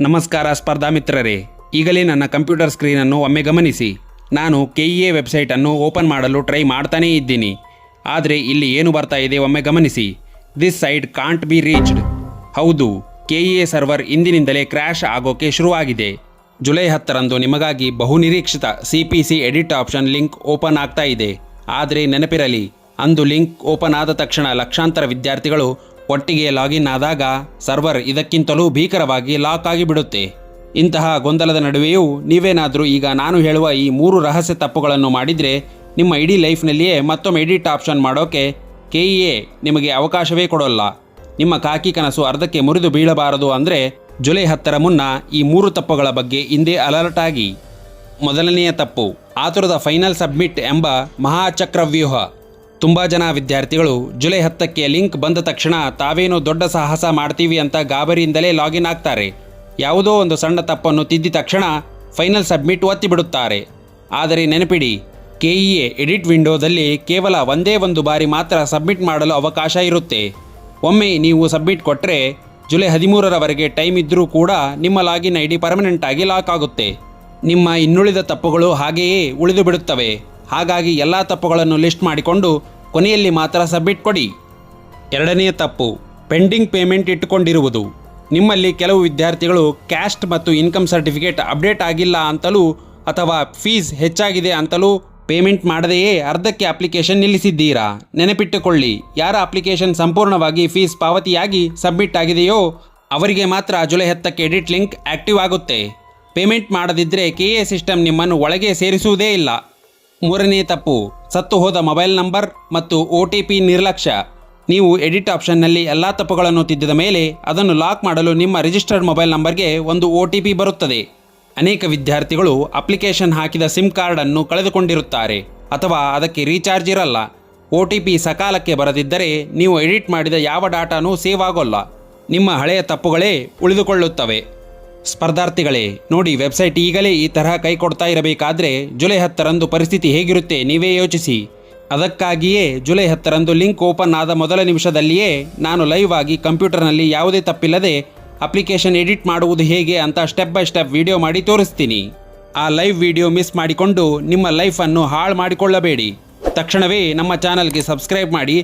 ನಮಸ್ಕಾರ ಸ್ಪರ್ಧಾ ಮಿತ್ರರೇ, ಈಗಲೇ ನನ್ನ ಕಂಪ್ಯೂಟರ್ ಸ್ಕ್ರೀನನ್ನು ಒಮ್ಮೆ ಗಮನಿಸಿ. ನಾನು KEA ವೆಬ್ಸೈಟನ್ನು ಓಪನ್ ಮಾಡಲು ಟ್ರೈ ಮಾಡ್ತಾನೇ ಇದ್ದೀನಿ. ಆದರೆ ಇಲ್ಲಿ ಏನು ಬರ್ತಾ ಇದೆ ಒಮ್ಮೆ ಗಮನಿಸಿ. This site can't be reached. ಹೌದು, KEA ಸರ್ವರ್ ಇಂದಿನಿಂದಲೇ ಕ್ರ್ಯಾಶ್ ಆಗೋಕೆ ಶುರುವಾಗಿದೆ. ಜುಲೈ 10ರಂದು ನಿಮಗಾಗಿ ಬಹುನಿರೀಕ್ಷಿತ CPC edit option link open ಆಗ್ತಾ ಇದೆ. ಆದರೆ ನೆನಪಿರಲಿ, ಅಂದು ಲಿಂಕ್ ಓಪನ್ ಆದ ತಕ್ಷಣ ಲಕ್ಷಾಂತರ ವಿದ್ಯಾರ್ಥಿಗಳು ಒಟ್ಟಿಗೆ ಲಾಗಿನ್ ಆದಾಗ ಸರ್ವರ್ ಇದಕ್ಕಿಂತಲೂ ಭೀಕರವಾಗಿ ಲಾಕ್ ಆಗಿಬಿಡುತ್ತೆ. ಇಂತಹ ಗೊಂದಲದ ನಡುವೆಯೂ ನೀವೇನಾದರೂ ಈಗ ನಾನು ಹೇಳುವ ಈ 3 ರಹಸ್ಯ ತಪ್ಪುಗಳನ್ನು ಮಾಡಿದರೆ ನಿಮ್ಮ ಇಡೀ ಲೈಫ್ನಲ್ಲಿಯೇ ಮತ್ತೊಮ್ಮೆ ಎಡಿಟ್ ಆಪ್ಷನ್ ಮಾಡೋಕ್ಕೆ KEA ನಿಮಗೆ ಅವಕಾಶವೇ ಕೊಡೋಲ್ಲ. ನಿಮ್ಮ ಖಾಕಿ ಕನಸು ಅರ್ಧಕ್ಕೆ ಮುರಿದು ಬೀಳಬಾರದು ಅಂದರೆ ಜುಲೈ 10ರ ಮುನ್ನ ಈ 3 ತಪ್ಪುಗಳ ಬಗ್ಗೆ ಹಿಂದೆ ಅಲರ್ಟ್ ಆಗಿ. ಮೊದಲನೆಯ ತಪ್ಪು, ಆತುರದ ಫೈನಲ್ ಸಬ್ಮಿಟ್ ಎಂಬ ಮಹಾಚಕ್ರವ್ಯೂಹ. ತುಂಬ ಜನ ವಿದ್ಯಾರ್ಥಿಗಳು ಜುಲೈ 10ಕ್ಕೆ ಲಿಂಕ್ ಬಂದ ತಕ್ಷಣ ತಾವೇನೋ ದೊಡ್ಡ ಸಾಹಸ ಮಾಡ್ತೀವಿ ಅಂತ ಗಾಬರಿಯಿಂದಲೇ ಲಾಗಿನ್ ಆಗ್ತಾರೆ. ಯಾವುದೋ ಒಂದು ಸಣ್ಣ ತಪ್ಪನ್ನು ತಿದ್ದಿದ ತಕ್ಷಣ ಫೈನಲ್ ಸಬ್ಮಿಟ್ ಒತ್ತಿಬಿಡುತ್ತಾರೆ. ಆದರೆ ನೆನಪಿಡಿ, KEA ಎಡಿಟ್ ವಿಂಡೋದಲ್ಲಿ ಕೇವಲ ಒಂದೇ ಒಂದು ಬಾರಿ ಮಾತ್ರ ಸಬ್ಮಿಟ್ ಮಾಡಲು ಅವಕಾಶ ಇರುತ್ತೆ. ಒಮ್ಮೆ ನೀವು ಸಬ್ಮಿಟ್ ಕೊಟ್ಟರೆ ಜುಲೈ 13ರವರೆಗೆ ಟೈಮ್ ಇದ್ದರೂ ಕೂಡ ನಿಮ್ಮ ಲಾಗಿನ್ ID ಪರ್ಮನೆಂಟ್ ಆಗಿ ಲಾಕ್ ಆಗುತ್ತೆ. ನಿಮ್ಮ ಇನ್ನುಳಿದ ತಪ್ಪುಗಳು ಹಾಗೆಯೇ ಉಳಿದು ಬಿಡುತ್ತವೆ. ಹಾಗಾಗಿ ಎಲ್ಲ ತಪ್ಪುಗಳನ್ನು ಲಿಸ್ಟ್ ಮಾಡಿಕೊಂಡು ಕೊನೆಯಲ್ಲಿ ಮಾತ್ರ ಸಬ್ಮಿಟ್ ಕೊಡಿ. ಎರಡನೆಯ ತಪ್ಪು, ಪೆಂಡಿಂಗ್ ಪೇಮೆಂಟ್ ಇಟ್ಟುಕೊಂಡಿರುವುದು. ನಿಮ್ಮಲ್ಲಿ ಕೆಲವು ವಿದ್ಯಾರ್ಥಿಗಳು ಕ್ಯಾಸ್ಟ್ ಮತ್ತು ಇನ್ಕಮ್ ಸರ್ಟಿಫಿಕೇಟ್ ಅಪ್ಡೇಟ್ ಆಗಿಲ್ಲ ಅಂತಲೂ ಅಥವಾ ಫೀಸ್ ಹೆಚ್ಚಾಗಿದೆ ಅಂತಲೂ ಪೇಮೆಂಟ್ ಮಾಡದೆಯೇ ಅರ್ಧಕ್ಕೆ ಅಪ್ಲಿಕೇಶನ್ ನಿಲ್ಲಿಸಿದ್ದೀರಾ. ನೆನಪಿಟ್ಟುಕೊಳ್ಳಿ, ಯಾರ ಅಪ್ಲಿಕೇಶನ್ ಸಂಪೂರ್ಣವಾಗಿ ಫೀಸ್ ಪಾವತಿಯಾಗಿ ಸಬ್ಮಿಟ್ ಆಗಿದೆಯೋ ಅವರಿಗೆ ಮಾತ್ರ ಜುಲೈ 10ಕ್ಕೆ ಎಡಿಟ್ ಲಿಂಕ್ ಆಕ್ಟಿವ್ ಆಗುತ್ತೆ. ಪೇಮೆಂಟ್ ಮಾಡದಿದ್ದರೆ KEA ಸಿಸ್ಟಮ್ ನಿಮ್ಮನ್ನು ಒಳಗೆ ಸೇರಿಸುವುದೇ ಇಲ್ಲ. ಮೂರನೇ ತಪ್ಪು, ಸತ್ತು ಹೋದ ಮೊಬೈಲ್ ನಂಬರ್ ಮತ್ತು OTP ನಿರ್ಲಕ್ಷ್ಯ. ನೀವು ಎಡಿಟ್ ಆಪ್ಷನ್ನಲ್ಲಿ ಎಲ್ಲ ತಪ್ಪುಗಳನ್ನು ತಿದ್ದಿದ ಮೇಲೆ ಅದನ್ನು ಲಾಕ್ ಮಾಡಲು ನಿಮ್ಮ ರಿಜಿಸ್ಟರ್ಡ್ ಮೊಬೈಲ್ ನಂಬರ್ಗೆ ಒಂದು OTP ಬರುತ್ತದೆ. ಅನೇಕ ವಿದ್ಯಾರ್ಥಿಗಳು ಅಪ್ಲಿಕೇಶನ್ ಹಾಕಿದ ಸಿಮ್ ಕಾರ್ಡನ್ನು ಕಳೆದುಕೊಂಡಿರುತ್ತಾರೆ ಅಥವಾ ಅದಕ್ಕೆ ರೀಚಾರ್ಜ್ ಇರಲ್ಲ. OTP ಸಕಾಲಕ್ಕೆ ಬರದಿದ್ದರೆ ನೀವು ಎಡಿಟ್ ಮಾಡಿದ ಯಾವ ಡಾಟಾನೂ ಸೇವ್ ಆಗೋಲ್ಲ. ನಿಮ್ಮ ಹಳೆಯ ತಪ್ಪುಗಳೇ ಉಳಿದುಕೊಳ್ಳುತ್ತವೆ. ಸ್ಪರ್ಧಾರ್ಥಿಗಳೇ ನೋಡಿ, ವೆಬ್ಸೈಟ್ ಈಗಲೇ ಈ ತರಹ ಕೈ ಕೊಡ್ತಾ ಇರಬೇಕಾದ್ರೆ ಜುಲೈ 10ರಂದು ಪರಿಸ್ಥಿತಿ ಹೇಗಿರುತ್ತೆ ನೀವೇ ಯೋಚಿಸಿ. ಅದಕ್ಕಾಗಿಯೇ ಜುಲೈ 10ರಂದು ಲಿಂಕ್ ಓಪನ್ ಆದ ಮೊದಲ ನಿಮಿಷದಲ್ಲಿಯೇ ನಾನು ಲೈವ್ ಆಗಿ ಕಂಪ್ಯೂಟರ್ನಲ್ಲಿ ಯಾವುದೇ ತಪ್ಪಿಲ್ಲದೆ ಅಪ್ಲಿಕೇಶನ್ ಎಡಿಟ್ ಮಾಡುವುದು ಹೇಗೆ ಅಂತ ಸ್ಟೆಪ್ ಬೈ ಸ್ಟೆಪ್ ವಿಡಿಯೋ ಮಾಡಿ ತೋರಿಸ್ತೀನಿ. ಆ ಲೈವ್ ವಿಡಿಯೋ ಮಿಸ್ ಮಾಡಿಕೊಂಡು ನಿಮ್ಮ ಲೈಫನ್ನು ಹಾಳು ಮಾಡಿಕೊಳ್ಳಬೇಡಿ. ತಕ್ಷಣವೇ ನಮ್ಮ ಚಾನಲ್ಗೆ ಸಬ್ಸ್ಕ್ರೈಬ್ ಮಾಡಿ,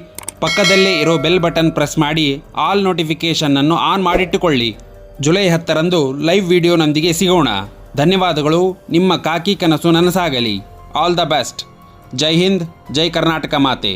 ಪಕ್ಕದಲ್ಲೇ ಇರೋ ಬೆಲ್ ಬಟನ್ ಪ್ರೆಸ್ ಮಾಡಿ ಆಲ್ ನೋಟಿಫಿಕೇಷನ್ನನ್ನು ಆನ್ ಮಾಡಿಟ್ಟುಕೊಳ್ಳಿ. ಜುಲೈ 10ರಂದು ಲೈವ್ ವಿಡಿಯೋನೊಂದಿಗೆ ಸಿಗೋಣ. ಧನ್ಯವಾದಗಳು. ನಿಮ್ಮ ಖಾಕಿ ಕನಸು ನನಸಾಗಲಿ. All the best. ಜೈ ಹಿಂದ್, ಜೈ ಕರ್ನಾಟಕ ಮಾತೆ.